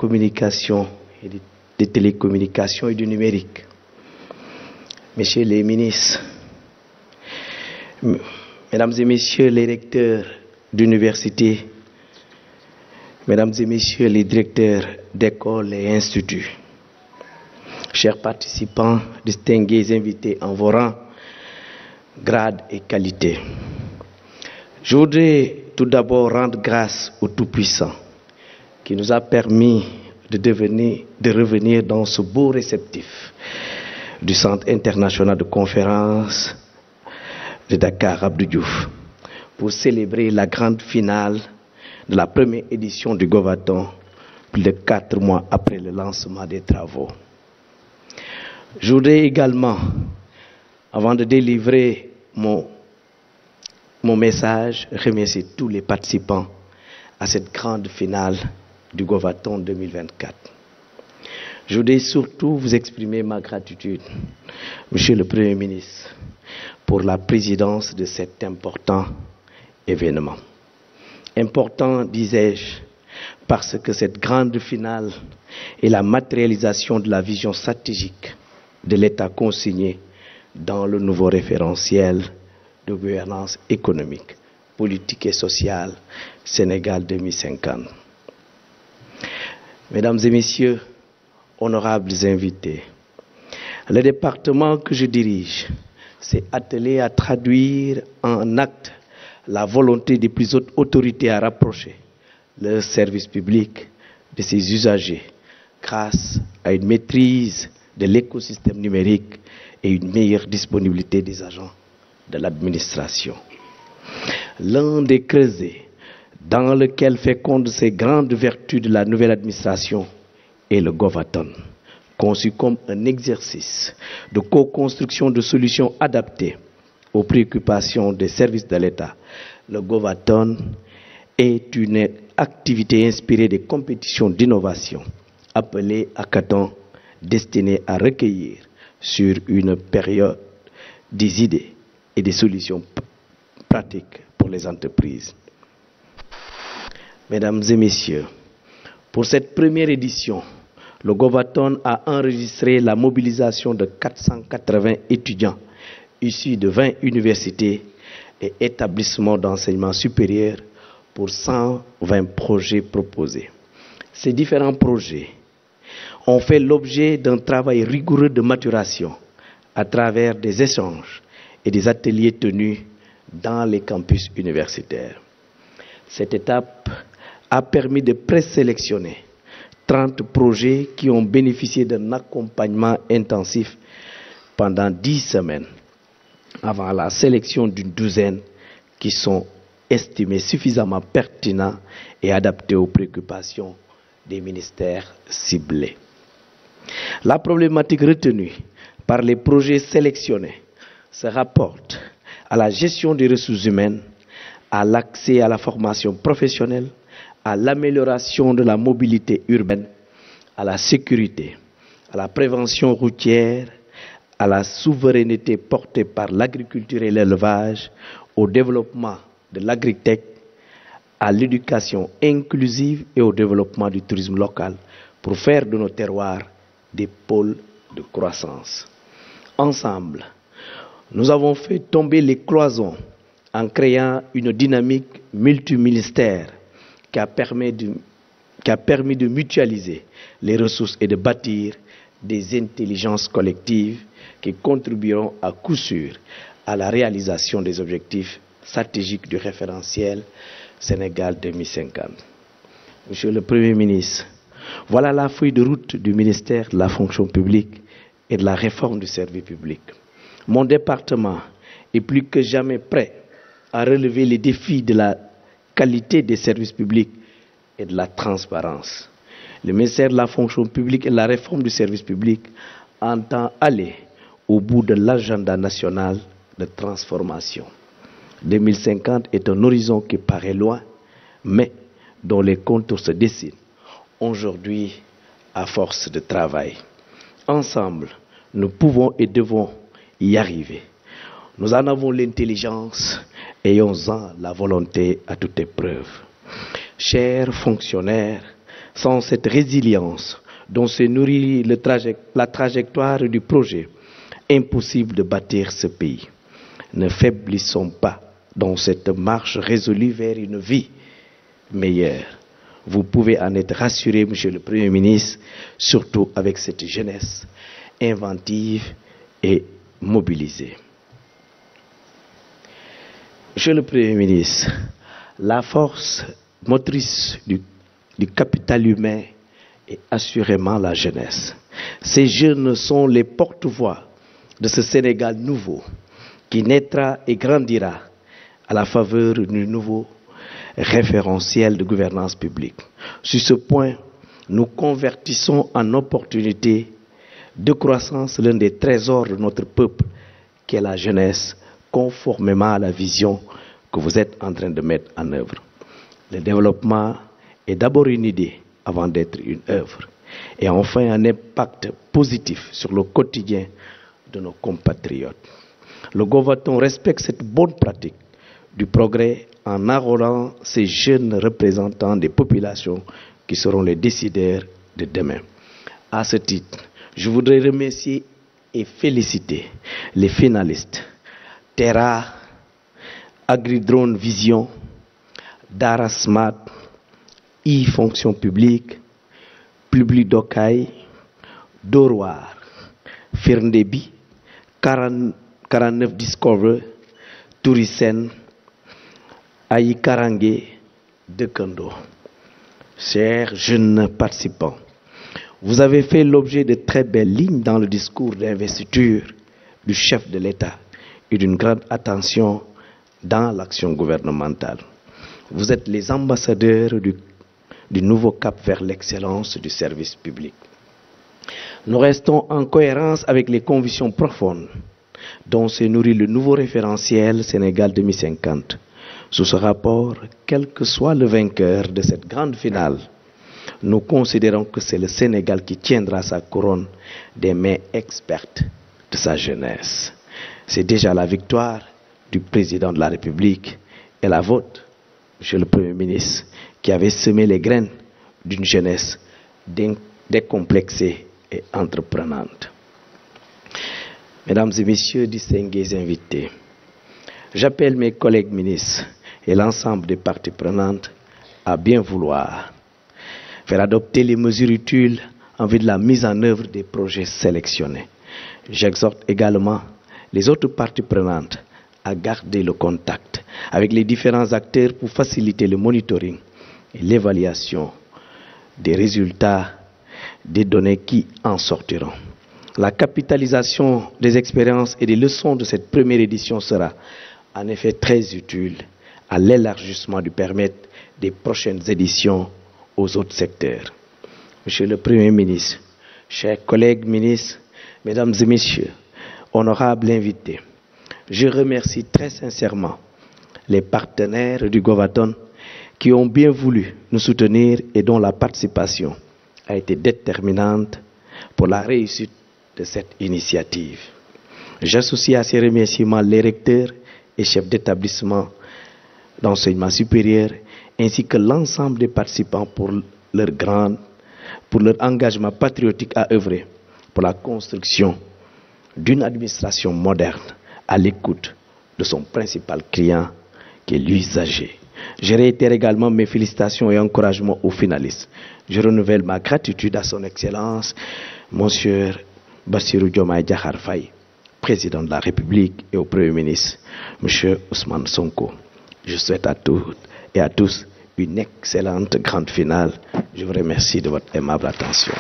communication et des télécommunications et du numérique, messieurs les ministres, mesdames et messieurs les recteurs d'université, mesdames et messieurs les directeurs d'écoles et instituts, chers participants, distingués invités en vos rangs, grades et qualités. Je voudrais tout d'abord rendre grâce au Tout-Puissant qui nous a permis de revenir dans ce beau réceptif du Centre international de conférences de Dakar Abdou Diouf pour célébrer la grande finale de la première édition du Govaton, plus de 4 mois après le lancement des travaux. Je voudrais également, avant de délivrer mon message, remercier tous les participants à cette grande finale du Govaton 2024. Je voudrais surtout vous exprimer ma gratitude, Monsieur le Premier ministre, pour la présidence de cet important événement. Important, disais-je, parce que cette grande finale est la matérialisation de la vision stratégique de l'État consigné dans le nouveau référentiel de gouvernance économique, politique et sociale Sénégal 2050. Mesdames et messieurs, honorables invités, le département que je dirige s'est attelé à traduire en actes la volonté des plus hautes autorités à rapprocher leur service public de ses usagers grâce à une maîtrise de l'écosystème numérique et une meilleure disponibilité des agents de l'administration. L'un des creusets dans lequel féconde ces grandes vertus de la nouvelle administration est le Govaton, conçu comme un exercice de co-construction de solutions adaptées aux préoccupations des services de l'État. Le Govaton est une activité inspirée des compétitions d'innovation appelées hackathons, destinées à recueillir sur une période des idées et des solutions pratiques pour les entreprises. Mesdames et messieurs, pour cette première édition, le Govaton a enregistré la mobilisation de 480 étudiants issus de 20 universités et établissements d'enseignement supérieur pour 120 projets proposés. Ces différents projets ont fait l'objet d'un travail rigoureux de maturation à travers des échanges et des ateliers tenus dans les campus universitaires. Cette étape a permis de présélectionner 30 projets qui ont bénéficié d'un accompagnement intensif pendant 10 semaines avant la sélection d'une douzaine qui sont estimés suffisamment pertinents et adaptés aux préoccupations des ministères ciblés. La problématique retenue par les projets sélectionnés se rapporte à la gestion des ressources humaines, à l'accès à la formation professionnelle, à l'amélioration de la mobilité urbaine, à la sécurité, à la prévention routière, à la souveraineté portée par l'agriculture et l'élevage, au développement de l'agritech, à l'éducation inclusive et au développement du tourisme local pour faire de nos terroirs des pôles de croissance. Ensemble, nous avons fait tomber les cloisons en créant une dynamique multiministère qui a permis de mutualiser les ressources et de bâtir des intelligences collectives qui contribueront à coup sûr à la réalisation des objectifs stratégiques du référentiel Sénégal 2050. Monsieur le Premier ministre, voilà la feuille de route du ministère de la fonction publique et de la réforme du service public. Mon département est plus que jamais prêt à relever les défis de la qualité des services publics et de la transparence. Le ministère de la fonction publique et de la réforme du service public entend aller au bout de l'agenda national de transformation. 2050 est un horizon qui paraît loin, mais dont les contours se dessinent aujourd'hui à force de travail. Ensemble, nous pouvons et devons y arriver. Nous en avons l'intelligence, ayons-en la volonté à toute épreuve. Chers fonctionnaires, Sans cette résilience dont se nourrit la trajectoire du projet, impossible de bâtir ce pays. Ne faiblissons pas dans cette marche résolue vers une vie meilleure. Vous pouvez en être rassuré, Monsieur le Premier ministre, surtout avec cette jeunesse inventive et mobilisée. Monsieur le Premier ministre, la force motrice du capital humain est assurément la jeunesse. Ces jeunes sont les porte-voix de ce Sénégal nouveau qui naîtra et grandira à la faveur du nouveau référentiel de gouvernance publique. Sur ce point, nous convertissons en opportunité de croissance l'un des trésors de notre peuple, qui est la jeunesse, conformément à la vision que vous êtes en train de mettre en œuvre. Le développement est d'abord une idée avant d'être une œuvre, et enfin un impact positif sur le quotidien de nos compatriotes. Le Govaton respecte cette bonne pratique du progrès en enrôlant ces jeunes représentants des populations qui seront les décideurs de demain. À ce titre, je voudrais remercier et féliciter les finalistes Terra, Agridrone Vision, Dara Smart, e-fonction publique, Publidokai, Dorwar, Firndebi, 49 Discover, Tourisen, Aïe Karangé, Dekando. Chers jeunes participants, vous avez fait l'objet de très belles lignes dans le discours d'investiture du chef de l'État et d'une grande attention dans l'action gouvernementale. Vous êtes les ambassadeurs du nouveau cap vers l'excellence du service public. Nous restons en cohérence avec les convictions profondes dont se nourrit le nouveau référentiel Sénégal 2050. Sous ce rapport, quel que soit le vainqueur de cette grande finale, nous considérons que c'est le Sénégal qui tiendra sa couronne des mains expertes de sa jeunesse. C'est déjà la victoire du président de la République et la vôtre, Monsieur le Premier ministre, qui avait semé les graines d'une jeunesse décomplexée et entreprenante. Mesdames et Messieurs, distingués invités, j'appelle mes collègues ministres et l'ensemble des parties prenantes à bien vouloir faire adopter les mesures utiles en vue de la mise en œuvre des projets sélectionnés. J'exhorte également les autres parties prenantes à garder le contact avec les différents acteurs pour faciliter le monitoring et l'évaluation des résultats des données qui en sortiront. La capitalisation des expériences et des leçons de cette première édition sera en effet très utile à l'élargissement du périmètre des prochaines éditions aux autres secteurs. Monsieur le Premier ministre, chers collègues ministres, Mesdames et Messieurs, honorables invités, je remercie très sincèrement les partenaires du Govaton qui ont bien voulu nous soutenir et dont la participation a été déterminante pour la réussite de cette initiative. J'associe à ces remerciements les recteurs et chefs d'établissement d'enseignement supérieur ainsi que l'ensemble des participants pour leur engagement patriotique à œuvrer pour la construction d'une administration moderne à l'écoute de son principal client qui est l'usager. Je réitère également mes félicitations et encouragements aux finalistes. Je renouvelle ma gratitude à son Excellence, Monsieur Bassirou Diomaye Diakhar Faye, Président de la République, et au Premier ministre, Monsieur Ousmane Sonko. Je souhaite à toutes et à tous une excellente grande finale. Je vous remercie de votre aimable attention.